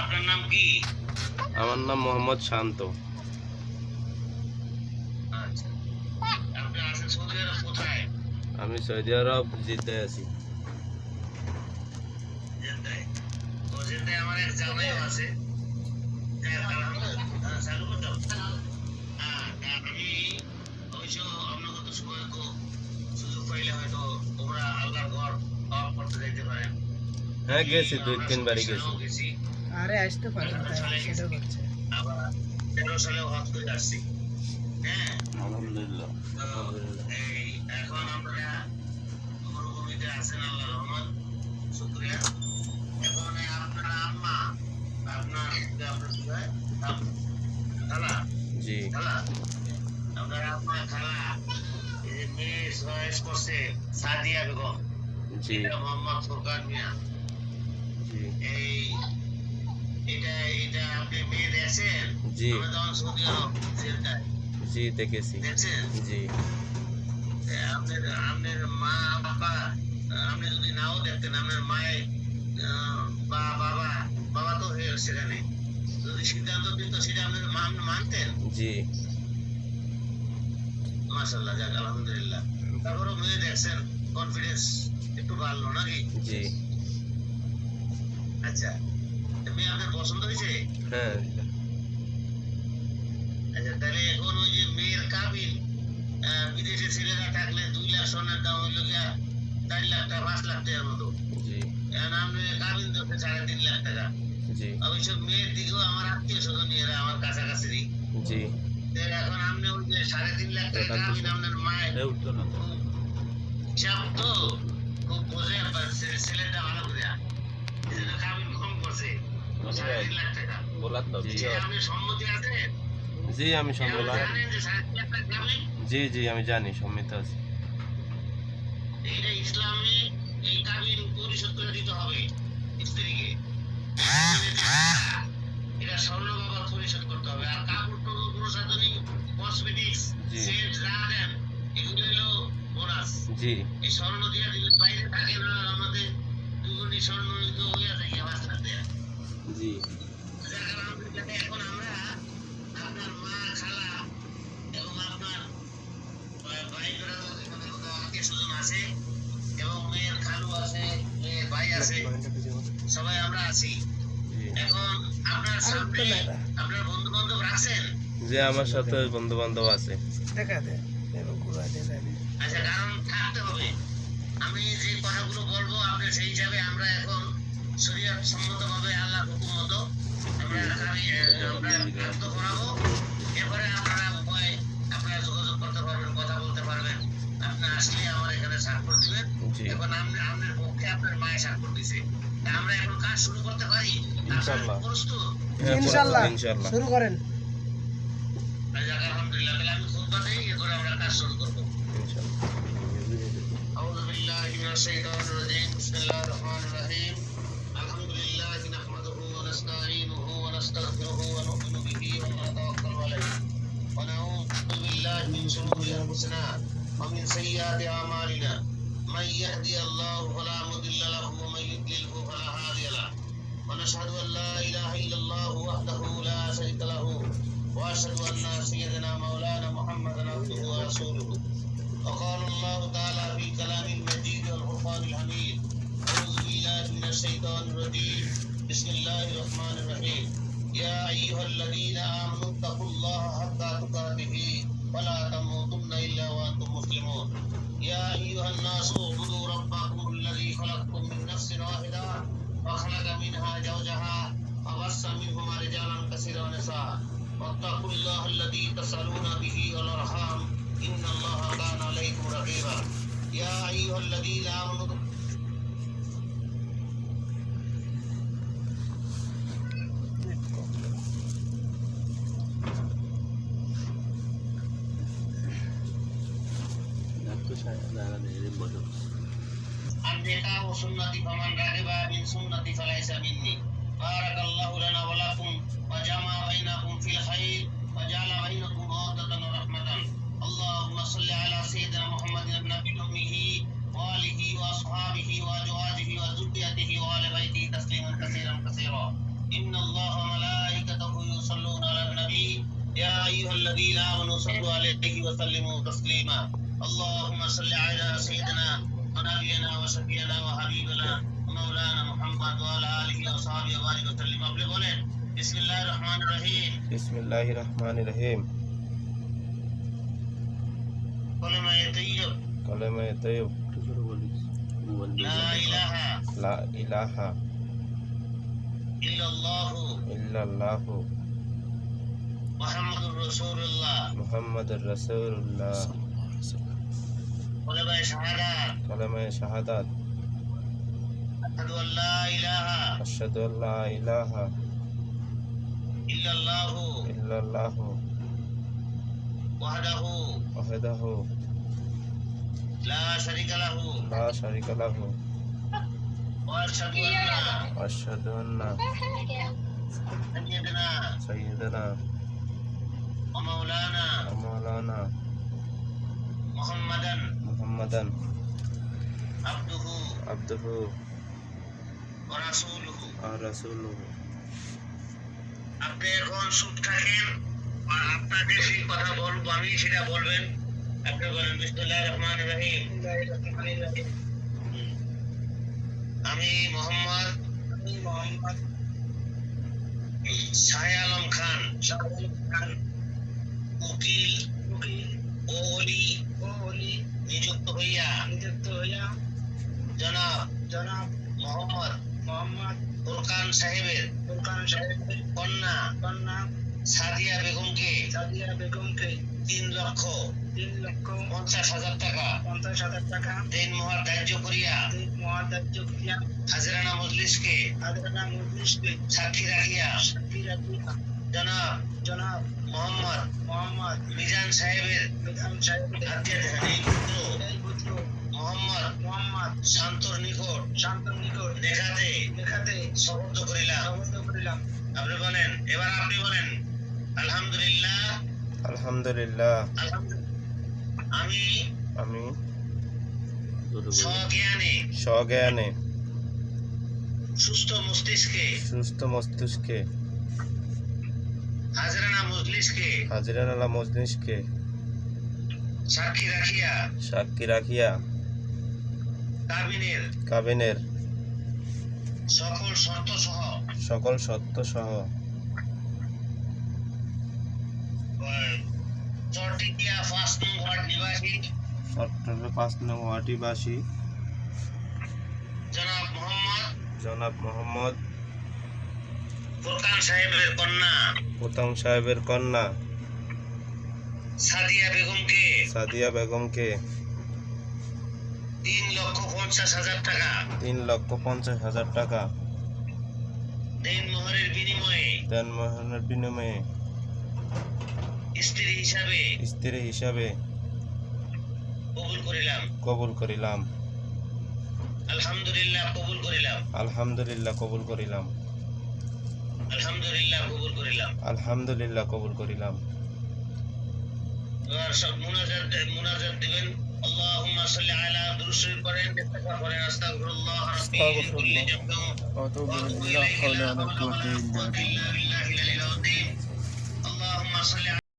আপনার নাম কি? আমার নাম মোহাম্মদ শান্ত। আচ্ছা, আপনি আছেন সৌদি আরব কোথায়? আমি সৌদি আরব জিদ্দায় আছি। জেদ্দায়? ও জেদ্দায় আমার এক জামাইও আছে। চালু করতে আমি অবশ্য অন্যগত সময় তো সুযোগ পাইলে হয়তো তোমরা আল্লাহর ঘর পাওয়া করতে যাইতে পারেন। হ্যাঁ, গেছি 2-3 বারই গেছি। আরে আসতে পারেন, সেটা হচ্ছে আবার 13 সালেও হজ করে আসছি। হ্যাঁ, আলহামদুলিল্লাহ। এই এখন আমরা মরুভূমিতে আছেন, আল্লাহ রহমান, শুকরিয়া। এখন আপনার আম্মা, আপনার কি হয়, খালা, জি খালা, আপনার আম্মা খালা এই যে মেয়ে চয়েস করছে সাদিয়া বেগম, জি এটা মোহাম্মদ ফোরকান মিয়া। জি এই এটা এটা আপনি মেয়ে দেখছেন? জি আমরা তখন সৌদি আরব জেদ্দায় জি দেখেছি। দেখছেন? জি আপনার আপনার মা বাবা, আপনি যদি নাও দেখতেন, আপনার মায়ের বা বাবা, বাবা তো সেখানে যদি সিদ্ধান্ত দিত সেটা আপনার মানতেন? জি মাশাআল্লাহ, যাক আলহামদুলিল্লাহ। তারপরে মেয়ে দেখছেন, কনফিডেন্স একটু বাড়লো নাকি? জি আচ্ছা, মেয়ে আপনার পছন্দ হয়েছে? হ্যাঁ আচ্ছা, তাহলে এখন ওই যে মেয়ের কাবিন, বিদেশে ছেলেরা থাকলে 2 লাখ স্বর্ণের দাম হইল গিয়া 4 লাখ টাকা, 5 লাখ টাকার মতো। জি এখন আপনি কাবিন ধরতে 3.5 লাখ টাকা। জি অবশ্য মেয়ের দিকেও আমার আত্মীয় স্বজন এরা আমার কাছাকাছি। জি এখন আপনি ওই যে 3.5 লাখ টাকা কাবিন, আপনার মায়ের উঠতো না তো। চাপ তো খুব বোঝে, ছেলেটা ভালো করে এই জন্য কাবিন কম করছে 3.5 লাখ টাকা। বলার তো জি, আপনি সম্মতি আছেন? জি আমি সম্মিত জানেন যে 3.5 লাখ টাকা কাবিন? জি জি আমি জানি, সম্মিত আছি। এইটা ইসলামে এই কাবিন পরিশোধ করে দিতে হবে স্ত্রীকে। এটা স্বর্ণ বাবা পরিশোধ করতে হবে। আর কাপড় টাপড় প্রসাধনী, কসমেটিক্স, জি। সেন্ট যা দেন এগুলো হলো বোনাস। জি এই স্বর্ণ দিয়ে দিলে বাইরে থাকে না, আমাদের দুগুণি স্বর্ণ তো হইয়া থাকে 5 লাখ টাকা। জি যার কারণে এখন আমরা আপনার মা, খালা এবং আপনার ভাই আত্মীয় স্বজন আছে এবং মেয়ের খালু আছে, মেয়ের ভাই আছে, সবাই আমরা আছি। জি এখন আপনার সামনে আপনার বন্ধু বান্ধব রাখছেন? যে আমার সাথে বন্ধু বান্ধব আছে। দেখা দেয় ঘুরা দেয়। আচ্ছা, কারণ থাকতে হবে। আমি যে কথাগুলো বলবো আপনি সেই হিসাবে, আমরা এখন শরীয়ত সম্মতভাবে আল্লাহর হুকুম মতো আমরা আত্ম করাবো। এরপরে আপনারা উভয় আপনারা যোগাযোগ করতে পারবেন, কথা বলতে পারবেন। আপনি আসলে আমার এখানে স্বাক্ষর দিবেন। জি এখন আপনার পক্ষে আপনার মায়ের স্বাক্ষর দিছে। তা আমরা এখন কাজ শুরু করতে পারি? ইনশাআল্লাহ। প্রস্তুত? হ্যাঁ, ইনশাআল্লাহ ইনশাআল্লাহ। শুরু করেন। যাক আলহামদুলিল্লাহ, তাহলে আমি খুতবা দেই, এরপরে আমরা কাজ শুরু করবো। ইনশাআল্লাহ। أعوذ بالله من الشيطان الرجيم. بسم الله الرحمن الرحيم. الحمد لله نحمده ونستعينه ونستغفره ونؤمن به ونتوكل عليه ونعوذ بالله من شرور أنفسنا ومن سيئات أعمالنا. من يهدي الله فلا مضل له ومن يضلل فلا هادي له. ونشهد أن لا إله إلا الله وحده لا شريك له وأشهد أن سيدنا مولانا محمدا عبده ورسوله. وقال الله تعالى في كلام المجيد والفرقان الحميد. أعوذ بالله من الشيطان الرجيم. بسم الله الرحمن الرحيم. يا أيها الذين آمنوا اتقوا الله حق تقاته ولا تموتن إلا وأنتم مسلمون. يا أيها الناس اعبدوا ربكم الذي خلقكم من نفس واحدة وخلق منها زوجها وبث منهما رجالا كثيرا ونساء. واتقوا الله الذي تسألون به والأرحام إن الله كان عليكم رقيبا. يا أيها الذين آمنوا النكاح سنتي فمن رغب من سنتي فليس مني. بارك الله لنا ولكم وجمع بينكم في الخير وجعل بينكم مودة ورحمة. اللهم صل على سيدنا محمد بن أمه وآله وأصحابه وأزواجه وذريته وآل بيته الذين آمنوا صلوا عليه وسلموا تسليما اللهم صل على سيدنا ونبينا وشفيعنا وحبيبنا مولانا محمد وعلى آله وصحبه وبارك وسلم আপনি বলেন বিসমিল্লাহির রহমানির রহিম বিসমিল্লাহির রহমানির রহিম কলমায়ে তাইয়্যিব কলেমায়ে তৈয়ব লা ইলাহা লা ইলাহা ইল্লাল্লাহু ইল্লাল্লাহু মুহাম্মাদুর রাসূলুল্লাহ মুহাম্মাদুর রাসূলুল্লাহ কলমায়ে শাহাদাত কলেমায়ে শাহাদাত আশহাদু আল্লা ইলাহা আশহাদু আল্লা ইলাহা ইল্লাল্লাহু ইল্লাল্লাহু ওয়াহদাহু ওয়াহদাহু লা শারীকা লাহু লা শারীকা লাহু ওয়া আশহাদু আন্না আশহাদু আন্না সাইয়্যিদানা সাইয়্যিদানা ওয়া মাওলানা ওয়া মাওলানা মুহাম্মাদান মুহাম্মাদান আবদুহু আবদুহু ওয়া রাসূলুহু ওয়া রাসূলুহু আপনি এখন চুপ থাকেন আর আপনাদের সেই কথা বলবো আমি সেটা বলবেন আপনি বলেন বিসমিল্লাহির রহমানির রহিম আমি মোহাম্মদ শাহ আলম খান উকিল ও ওলি নিযুক্ত হইয়া জনাব মোহাম্মদ ফুরকান সাহেবের কন্যা সাদিয়া বেগমকে 3,50,000 টাকা দেন মোহর ধার্য করিয়া হাজরানা মজলিসকে সাক্ষী রাখিয়া জনাব মোহাম্মদ মিজান সাহেবের আত্মীয় পুত্র মোহাম্মদ শান্তর নিকট দেখাতে সমর্থ করিলাম আপনি বলেন এবার আপনি বলেন আলহামদুলিল্লাহ আলহামদুলিল্লাহ আমি আমি সজ্ঞানে সজ্ঞানে সুস্থ মস্তিষ্কে হাজরানা মজলিসকে সাক্ষী রাখিয়া কাবিনের সকল শর্ত সহ চরটিয়া 5 নং ওয়ার্ড নিবাসী চট্টগ্রাম 5 নং ওয়ার্ডবাসী জনাব মোহাম্মদ ফুরকান সাহেবের কন্যা সাদিয়া বেগমকে 3,50,000 টাকা দেন মোহরের বিনিময়ে স্ত্রী হিসাবে কবুল করিলাম আলহামদুলিল্লাহ কবুল করিলাম আলহামদুলিল্লাহ কবুল করিলাম এবার সব মুনাজাত দিবেন আল্লাহুম্মা সাল্লি আলা দুরূদ শরীফ পড়েন ইস্তিগফার পড়েন আস্তাগফিরুল্লাহ রাব্বি মিন কুল্লি জামবিন ওয়া আতুবু ইলাইহি ওয়া লা হাওলা ওয়া লা কুওয়াতা ইল্লা বিল্লাহ আল্লাহুম্মা সাল্লি